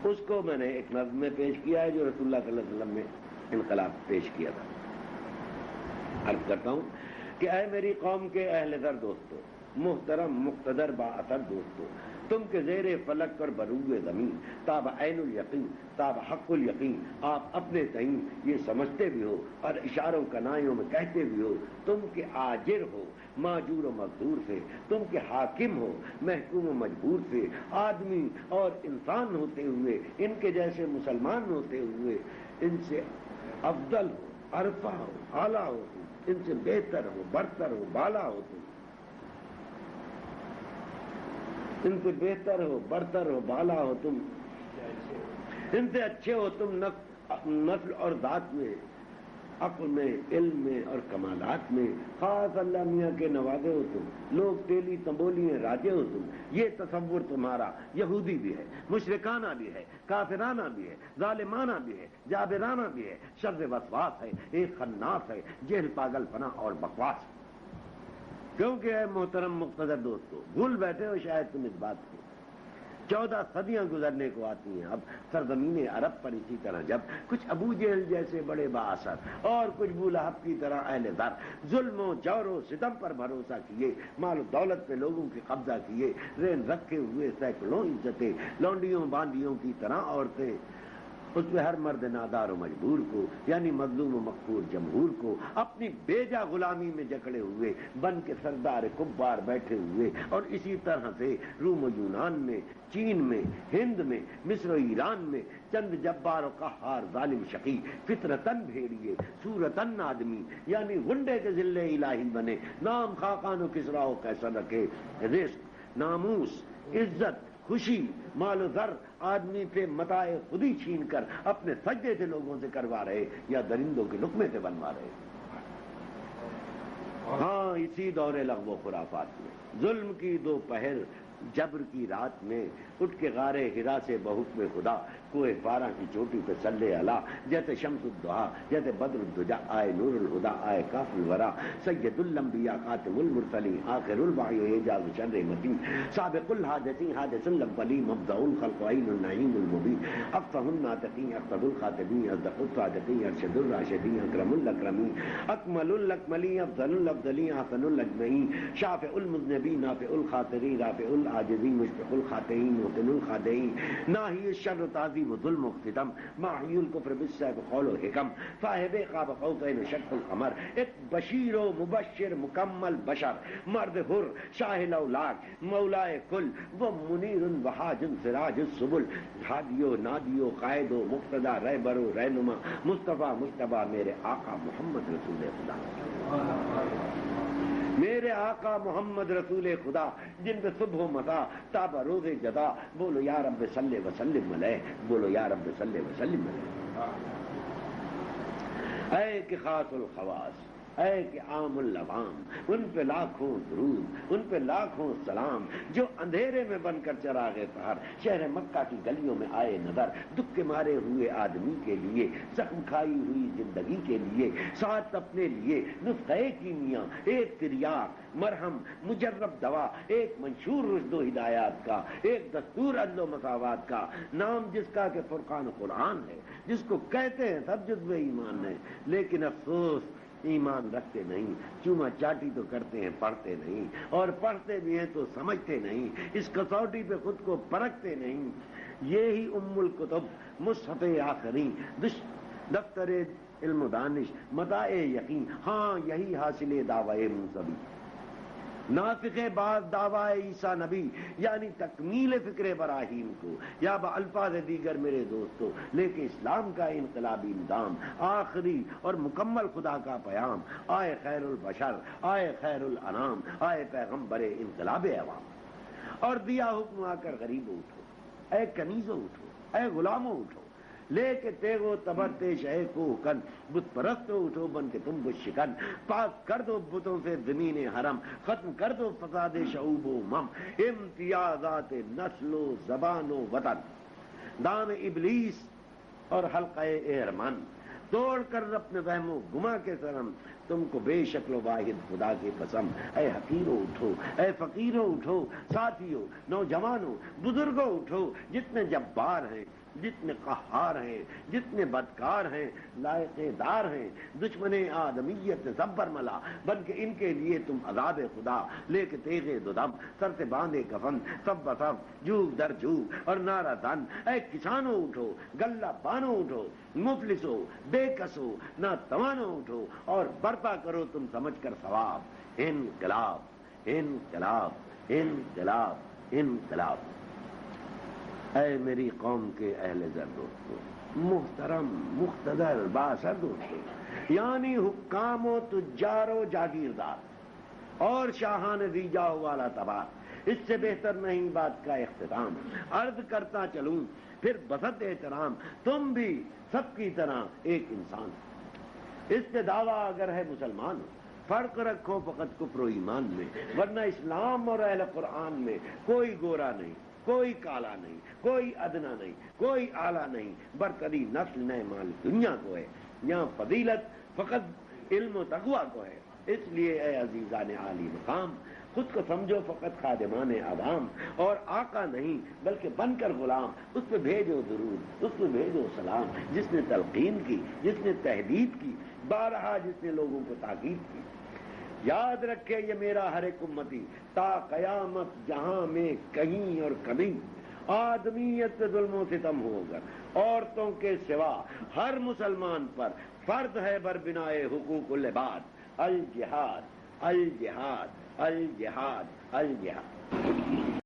اس کو میں نے ایک نظم میں پیش کیا ہے جو رسول اللہ صلی اللہ علیہ وسلم نے انقلاب پیش کیا تھا۔ عرض کرتا ہوں کہ اے میری قوم کے اہل ذر دوستو، محترم مقتدر با اثر دوستو، تم کے زیر فلک اور بروئے زمین تاب عین الیقین تاب حق الیقین، آپ اپنے تئیں یہ سمجھتے بھی ہو اور اشاروں کنائیوں میں کہتے بھی ہو تم کے آجر ہو ماجور و مقدور سے، تم کے حاکم ہو محکوم و مجبور سے، آدمی اور انسان ہوتے ہوئے ان کے جیسے مسلمان ہوتے ہوئے ان سے افضل ہو، عرفہ ہو، اعلیٰ ہو، تم ان سے بہتر ہو، برتر ہو، بالا ہو، تم ان سے بہتر ہو، برتر ہو، بالا ہو، تم ان سے اچھے ہو، تم نسل اور ذات میں، عقل میں، علم میں اور کمالات میں خاص اللہ میاں کے نوازے ہو تم، لوگ تیلی تنبولی راجے ہو تم۔ یہ تصور تمہارا یہودی بھی ہے، مشرکانہ بھی ہے، کافرانہ بھی ہے، ظالمانہ بھی ہے، جابرانہ بھی ہے، شر وسواس ہے، ایک خناس ہے، جہل پاگل پنا اور بکواس ہے۔ کیونکہ اے محترم مقتدر دوستو، بھول بیٹھے ہو شاید تم اس بات کو، 14 صدیاں گزرنے کو آتی ہیں اب سرزمین عرب پر اسی طرح جب کچھ ابو جہل جیسے بڑے بااثر اور کچھ ابو لہب کی طرح اہل ذر ظلم و جور و ستم پر بھروسہ کیے، مال و دولت پہ لوگوں کی قبضہ کیے، رین رکھے ہوئے سینکڑوں عزتیں لونڈیوں باندیوں کی طرح عورتیں، اس پہ ہر مرد نادار و مجبور کو یعنی مظلوم و مقہور جمہور کو اپنی بیجا غلامی میں جکڑے ہوئے بن کے سردار کبار بیٹھے ہوئے، اور اسی طرح سے روم و یونان میں، چین میں، ہند میں، مصر و ایران میں چند جبار و قہار ظالم شقی فطرتن بھیڑیے صورتن آدمی یعنی غنڈے کے ذلے الہی بنے، نام خاقان و کسرا و کیسر رکھے، رزق، ناموس، عزت، خوشی، مال و زر آدمی پہ متاع خودی چھین کر اپنے سجدے سے لوگوں سے کروا رہے یا درندوں کے لقمے سے بنوا رہے۔ ہاں اسی دور لغو و خرافات میں ظلم کی دوپہر جبر کی رات میں اٹھ کے غار ہرا سے بحکم خدا کوہ پارا کی چوٹی پہ صلی علی جیسے شمس الدہا جیسے بدر الدجا آئے نور الہدا آئے کاف الورا سید الانبیاء خاتم المرسلین آخر الوحی اعجاز شر متین سابق الحادثین حادث الاولین مبدأ الخلق عین النعیم المبین افصح الناطقین اقصد الخاطبین اصدق الصادقین ارشد الراشدین اکرم الاکرمین اکمل الاکملین افضل الافضلین احسن الاجمعین شافع المذنبین نافع الخاطرین رافع العاجزین مشفق الخاطئین محسن الخادعین ناہی الشر تعظیم ظلم و ختم ماحی الکفر بالسیف قول و حکم صاحب قاب قوسین شق القمر ایک بشیر و مبشر مکمل بشر مرد حر شاہ الاولاد مولائے کل وہ منیر وحاج سراج السبل ہادی و نادی و قائد و مقتدی رہبر و رہنما مصطفیٰ مجتبیٰ میرے آقا محمد رسول خدا، میرے آقا محمد رسول خدا جن پہ صبح و مسا تاب روز جزا بولو یا رب صلی وسلم علیہ، بولو یا رب صلی وسلم علیہ۔ اے کہ خاص الخواص، اے کہ عام العوام، ان پہ لاکھوں درود، ان پہ لاکھوں سلام جو اندھیرے میں بن کر چراغ سحر شہر مکہ کی گلیوں میں آئے نظر، دکھ کے مارے ہوئے آدمی کے لیے، زخم کھائی ہوئی زندگی کے لیے، ساتھ اپنے لیے نسخہ کیمیا، ایک تریاق مرہم مجرب دوا، ایک منشور رشد و ہدایات کا، ایک دستور عدل و مساوات کا، نام جس کا کہ فرقان قرآن ہے، جس کو کہتے ہیں سب جزو ایمان ہے، لیکن افسوس ایمان رکھتے نہیں، چوما چاٹی تو کرتے ہیں پڑھتے نہیں، اور پڑھتے بھی ہیں تو سمجھتے نہیں، اس کسوٹی پہ خود کو پرکھتے نہیں۔ یہی ام الکتب مصحف آخری دفتر علم و دانش متاع یقین، ہاں یہی حاصل دعوی منصبی ناطق بعض دعوی عیسیٰ نبی یعنی تکمیل فکر ابراہیم کو، یا بالفاظ دیگر میرے دوستو لے کے اسلام کا انقلابی نظام آخری اور مکمل خدا کا پیام، آئے خیر البشر، آئے خیر الانام، آئے پیغمبر انقلاب عوام، اور دیا حکم آ کر غریبوں اٹھو، اے کنیزوں اٹھو، اے غلاموں اٹھو، لے کے تیغو تبر تیش ہے کو کن، بت پرستو اٹھو بن کے تم بت شکن، پاک کر دو بتوں سے زمین حرم، ختم کر دو فساد شعوب و امم، امتیازات نسل و زبان و وطن، دام ابلیس اور حلقہ ارمن توڑ کر اپنے وہم و گما کے سرم، تم کو بے شکل و واحد خدا کی قسم، اے حقیرو اٹھو، اے فقیرو اٹھو، ساتھیو، نوجوانوں، بزرگوں اٹھو، جتنے جبار ہیں جتنے قہار ہیں، جتنے بدکار ہیں، لائق دار ہیں، دشمن آدمیت زبر ملا بن کے ان کے لیے تم عذاب خدا لے کے تیغے دو دم، سر سے باندھے کفن، سب بسب جھوک در جھوک اور نعرہ دن، اے کسانوں اٹھو، غلہ بانو اٹھو، مفلسو بے کسو نہ توانو اٹھو اور برپا کرو تم سمجھ کر ثواب، انقلاب انقلاب انقلاب انقلاب۔ اے میری قوم کے اہل زر دوستو، محترم مقتدر بااثر دوستو، یعنی حکام و تجار و جاگیردار اور شاہان دیجا والا تبار، اس سے بہتر نہیں بات کا اختتام، عرض کرتا چلوں پھر بسط احترام، تم بھی سب کی طرح ایک انسان، استدعا اگر ہے مسلمان، فرق رکھو فقط کفر و ایمان میں، ورنہ اسلام اور اہل قرآن میں کوئی گورا نہیں، کوئی کالا نہیں، کوئی ادنا نہیں، کوئی اعلیٰ نہیں، برتری نسل نئے مال دنیا کو ہے، یہاں فضیلت فقط علم و تقوی کو ہے۔ اس لیے اے عزیزان عالی مقام، خود کو سمجھو فقط خادمان عوام اور آقا نہیں بلکہ بن کر غلام، اس پہ بھیجو درود، اس پہ بھیجو سلام، جس نے تلقین کی، جس نے تحدید کی، بارہا جس نے لوگوں کو تاکید کی۔ یاد رکھے یہ میرا ہر ایک امتی تا قیامت جہاں میں کہیں اور کبھی آدمیت پہ ظلم و ستم ہوگا، عورتوں کے سوا ہر مسلمان پر فرض ہے بربنائے حقوق العباد، الجہاد الجہاد الجہاد الجہاد۔